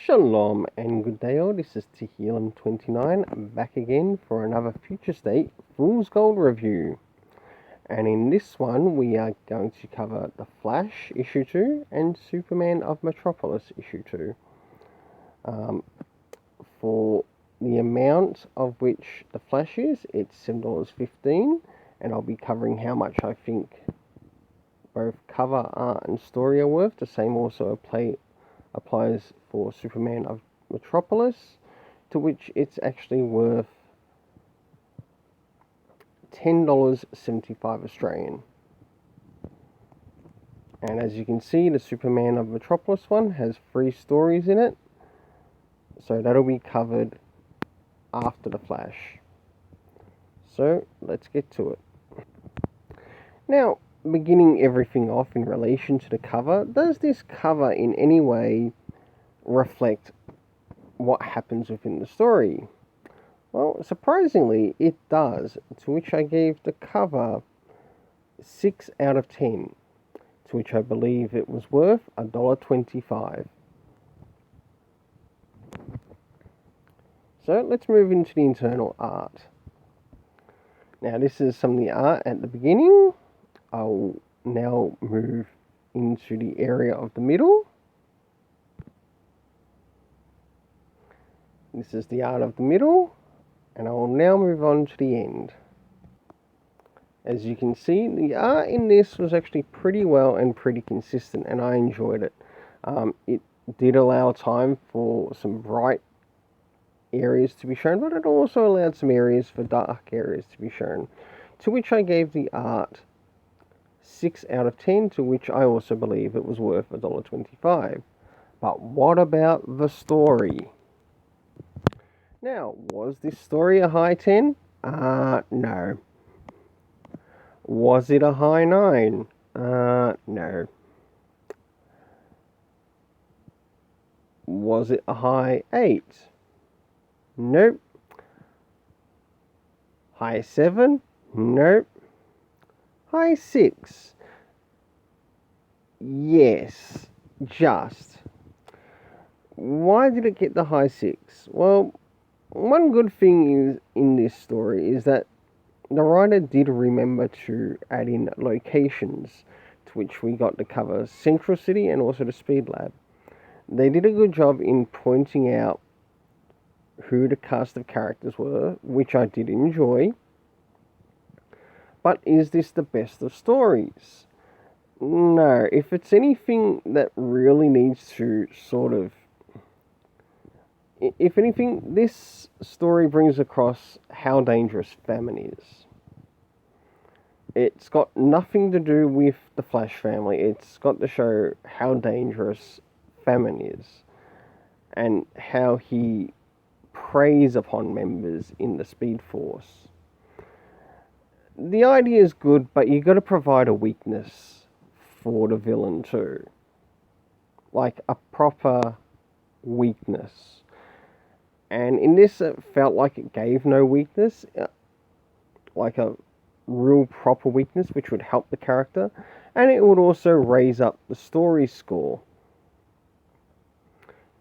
Shalom and good day all, this is Tehillim29 back again for another Future State Fool's Gold review. And in this one we are going to cover The Flash issue 2 and Superman of Metropolis issue 2. For the amount of which The Flash is, it's $7.15, and I'll be covering how much I think both cover art and story are worth. The same also applies for Superman of Metropolis, to which it's actually worth $10.75 Australian. And as you can see, the Superman of Metropolis one has 3 stories in it, so that'll be covered after The Flash. So let's get to it. Now, beginning everything off in relation to the cover, does this cover in any way reflect what happens within the story? Well, surprisingly, it does, to which I gave the cover 6 out of 10, to which I believe it was worth $1.25. So let's move into the internal art. Now, this is some of the art at the beginning. I'll now move into the area of the middle. This is the art of the middle, and I will now move on to the end. As you can see, the art in this was actually pretty well and pretty consistent, and I enjoyed it. It did allow time for some bright areas to be shown, but it also allowed some areas for dark areas to be shown, to which I gave the art 6 out of 10, to which I also believe it was worth $1.25. But what about the story? Now, was this story a high 10? No. Was it a high 9? No. Was it a high 8? Nope. High 7? Nope. High 6? Yes. Just. Why did it get the high 6? Well, one good thing is in this story is that the writer did remember to add in locations, to which we got to cover Central City and also the Speed Lab. They did a good job in pointing out who the cast of characters were, which I did enjoy. But is this the best of stories? No. If it's anything that really needs to if anything, this story brings across how dangerous famine is. It's got nothing to do with the Flash family. It's got to show how dangerous famine is, and how he preys upon members in the Speed Force. The idea is good, but you got to provide a weakness for the villain too. Like a proper weakness. And in this, it felt like it gave no weakness, like a real proper weakness, which would help the character, and it would also raise up the story score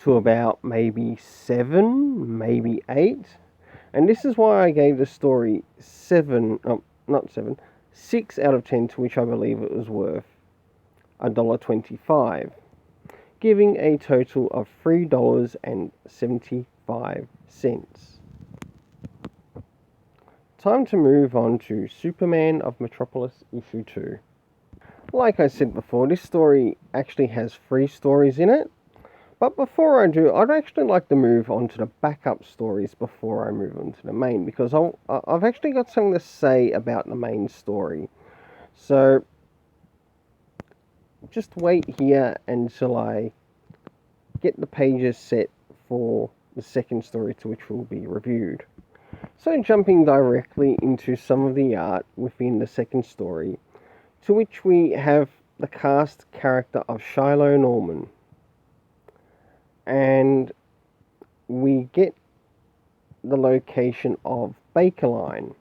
to about maybe 7, maybe 8. And this is why I gave the story 6 out of 10, to which I believe it was worth $1.25, giving a total of $3.75. Time to move on to Superman of Metropolis issue 2. Like I said before, this story actually has 3 stories in it. But before I do, I'd actually like to move on to the backup stories before I move on to the main, because I've actually got something to say about the main story. So just wait here until I get the pages set for the second story, to which will be reviewed. So jumping directly into some of the art within the second story, to which we have the cast character of Shiloh Norman. And we get the location of Bakerline,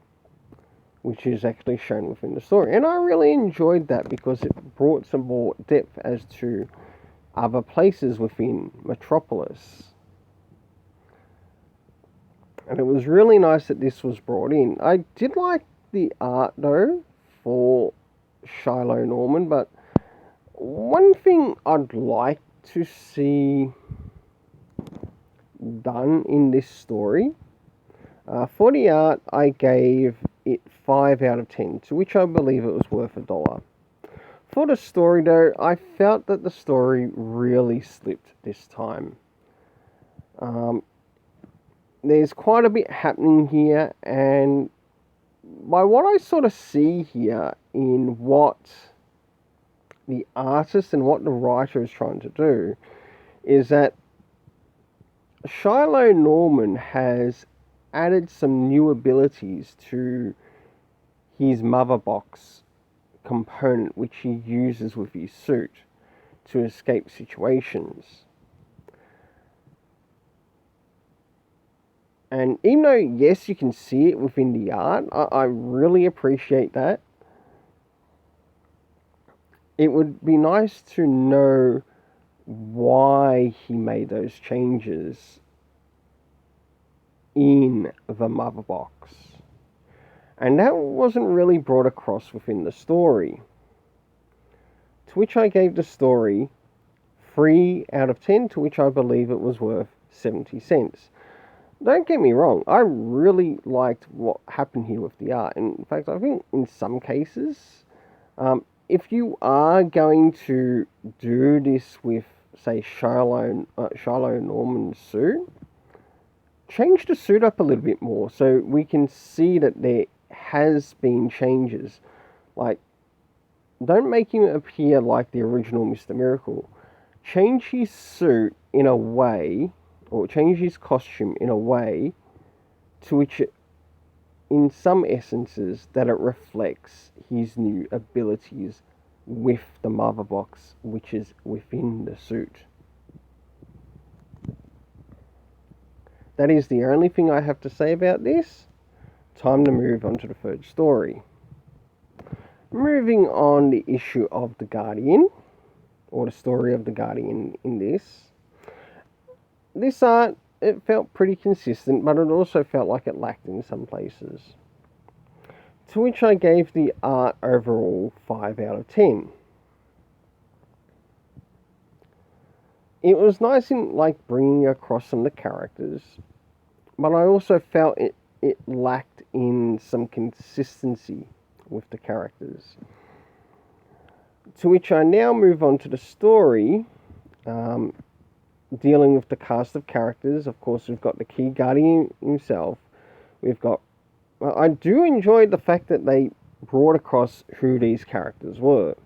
which is actually shown within the story. And I really enjoyed that because it brought some more depth as to other places within Metropolis. And it was really nice that this was brought in. I did like the art though for Shiloh Norman, but one thing I'd like to see done in this story, for the art I gave it 5 out of 10, to which I believe it was worth $1. For the story though, I felt that the story really slipped this time. There's quite a bit happening here, and by what I sort of see here in what the artist and what the writer is trying to do, is that Shiloh Norman has added some new abilities to his mother box component, which he uses with his suit to escape situations. And even though, yes, you can see it within the art, I really appreciate that. It would be nice to know why he made those changes in the mother box. And that wasn't really brought across within the story. To which I gave the story 3 out of 10, to which I believe it was worth 70 cents. Don't get me wrong, I really liked what happened here with the art. In fact, I think in some cases, if you are going to do this with, say, Shiloh Norman's suit, change the suit up a little bit more so we can see that there has been changes. Like, don't make him appear like the original Mr. Miracle. Change his suit in a way, or change his costume in a way to which it, in some essences, that it reflects his new abilities with the mother box, which is within the suit. That is the only thing I have to say about this. Time to move on to the third story. Moving on, the issue of the Guardian, or the story of the Guardian in this. This art, it felt pretty consistent, but it also felt like it lacked in some places. To which I gave the art overall 5 out of 10. It was nice in like bringing across some of the characters, but I also felt it lacked in some consistency with the characters. To which I now move on to the story, dealing with the cast of characters. Of course, we've got the key Guardian himself. I do enjoy the fact that they brought across who these characters were,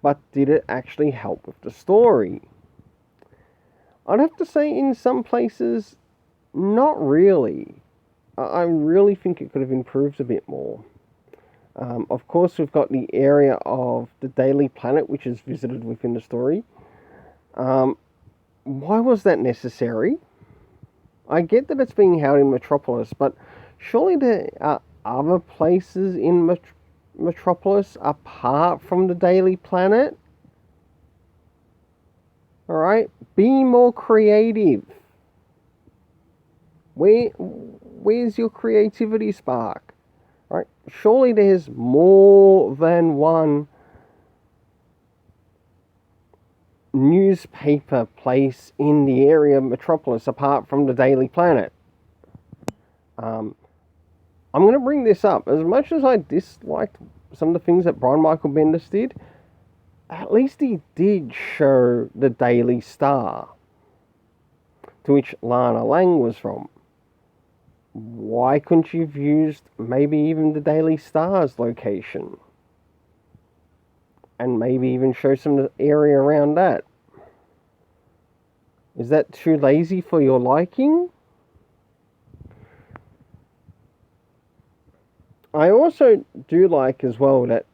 but did it actually help with the story? I'd have to say in some places, not really. I really think it could have improved a bit more. Of course, we've got the area of the Daily Planet, which is visited within the story. Why was that necessary? I get that it's being held in Metropolis, but surely there are other places in Metropolis apart from the Daily Planet? Alright? Be more creative. Where's your creativity spark? Right? Surely there's more than one newspaper place in the area of Metropolis apart from the Daily Planet. I'm going to bring this up. As much as I disliked some of the things that Brian Michael Bendis did, at least he did show the Daily Star, to which Lana Lang was from. Why couldn't you have used maybe even the Daily Star's location? And maybe even show some of the area around that. Is that too lazy for your liking? I also do like as well that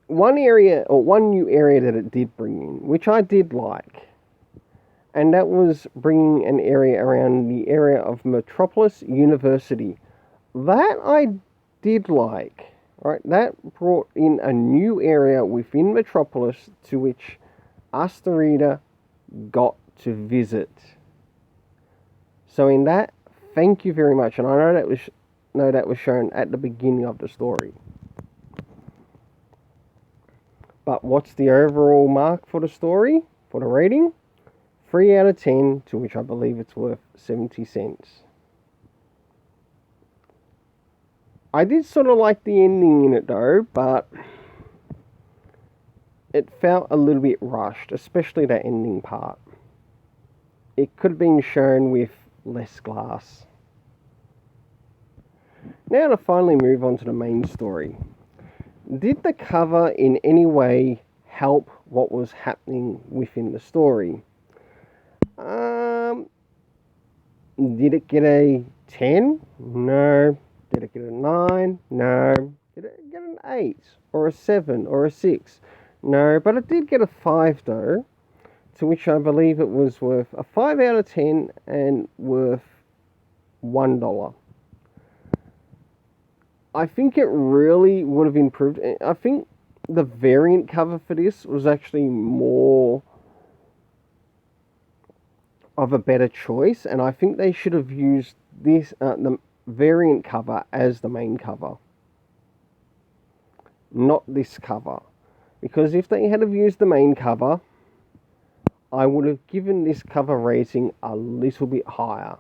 one new area that it did bring in, which I did like, and that was bringing an area around the area of Metropolis University. That I did like. Right, that brought in a new area within Metropolis to which us, the reader, got to visit. So in that, thank you very much. And I know that was shown at the beginning of the story. But what's the overall mark for the story, for the rating? 3 out of 10, to which I believe it's worth 70 cents. I did sort of like the ending in it though, but it felt a little bit rushed, especially that ending part. It could have been shown with less glass. Now to finally move on to the main story. Did the cover in any way help what was happening within the story? Did it get a 10? No. Did it get a 9? No. Did it get an 8? Or a 7? Or a 6? No. But it did get a 5 though, to which I believe it was worth a 5 out of 10 and worth $1. I think it really would have improved. I think the variant cover for this was actually more of a better choice, and I think they should have used this the variant cover as the main cover, not this cover, because if they had have used the main cover, I would have given this cover rating a little bit higher.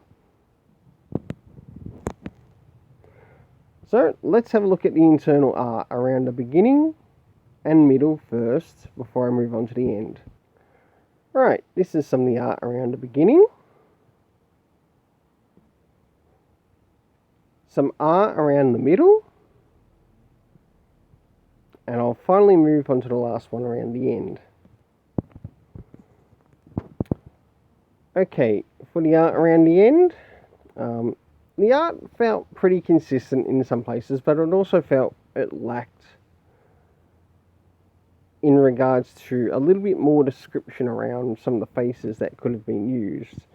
So let's have a look at the internal art around the beginning and middle first before I move on to the end. Alright, this is some of the art around the beginning. Some art around the middle. And I'll finally move on to the last one around the end. Okay, for the art around the end, the art felt pretty consistent in some places, but it also felt it lacked in regards to a little bit more description around some of the faces that could have been used.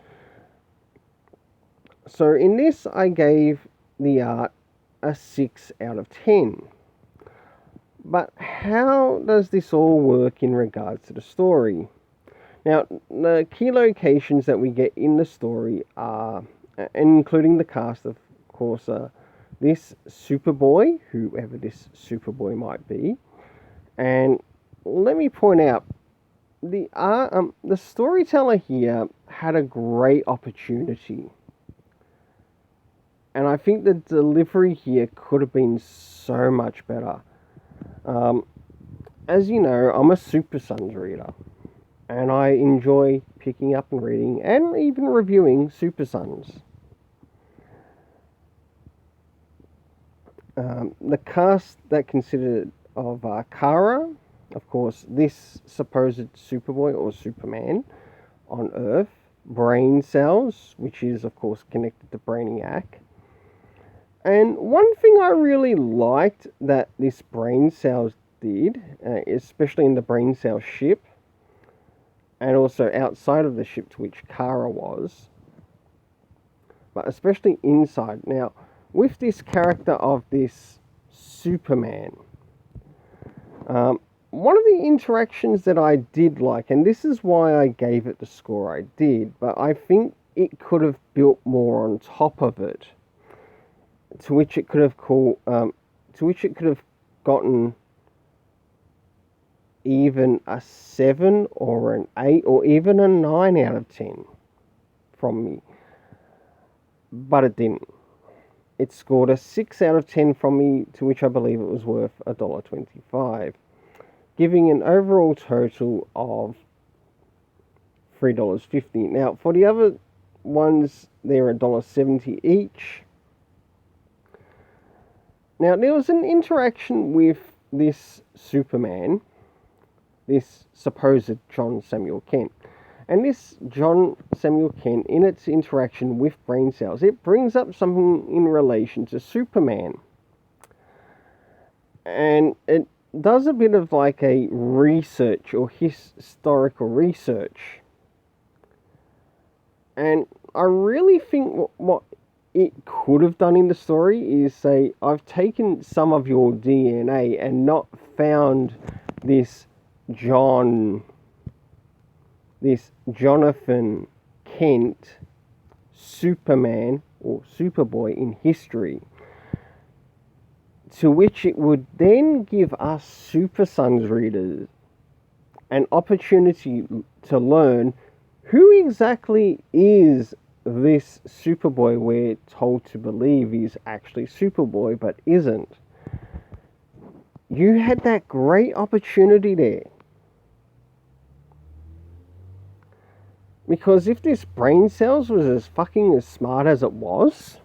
So in this, I gave the art a 6 out of 10. But how does this all work in regards to the story? Now, the key locations that we get in the story are, including the cast, of course, this Superboy, whoever this Superboy might be, and let me point out, the storyteller here had a great opportunity. And I think the delivery here could have been so much better. As you know, I'm a Super Sons reader. And I enjoy picking up and reading and even reviewing Super Sons. The cast that consisted of Kara, of course, this supposed Superboy or Superman on Earth, Brain Cells, which is of course connected to Brainiac. And one thing I really liked that this Brain Cells did, especially in the Brain Cell ship, and also outside of the ship to which Kara was, but especially inside. Now, with this character of this Superman, one of the interactions that I did like, and this is why I gave it the score I did, but I think it could have built more on top of it, to which it could have gotten even a 7 or an 8 or even a 9 out of 10 from me, but it didn't. It scored a 6 out of 10 from me, to which I believe it was worth $1.25, giving an overall total of $3.50. Now, for the other ones, they're $1.70 each. Now, there was an interaction with this Superman, this supposed John Samuel Kent. And this John Samuel Kent, in its interaction with Brain Cells, it brings up something in relation to Superman. And it does a bit of like a research or historical research. And I really think what it could have done in the story is say, I've taken some of your DNA and not found this Jonathan Kent Superman or Superboy in history, to which it would then give us Super Sons readers an opportunity to learn who exactly is this Superboy we're told to believe is actually Superboy but isn't. You had that great opportunity there. Because if this brain cells was as fucking as smart as it was,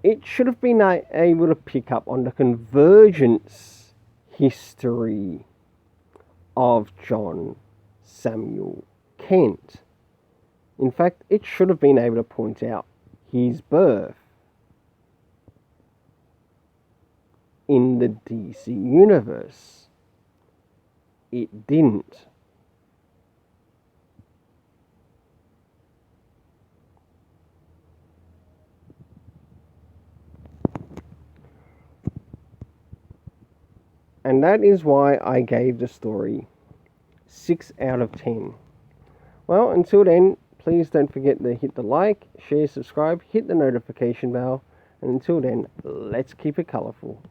it should have been able to pick up on the convergence history of John Samuel Kent. In fact, it should have been able to point out his birth in the DC universe. It didn't. And that is why I gave the story 6 out of 10. Well, until then, please don't forget to hit the like, share, subscribe, hit the notification bell. And until then, let's keep it colourful.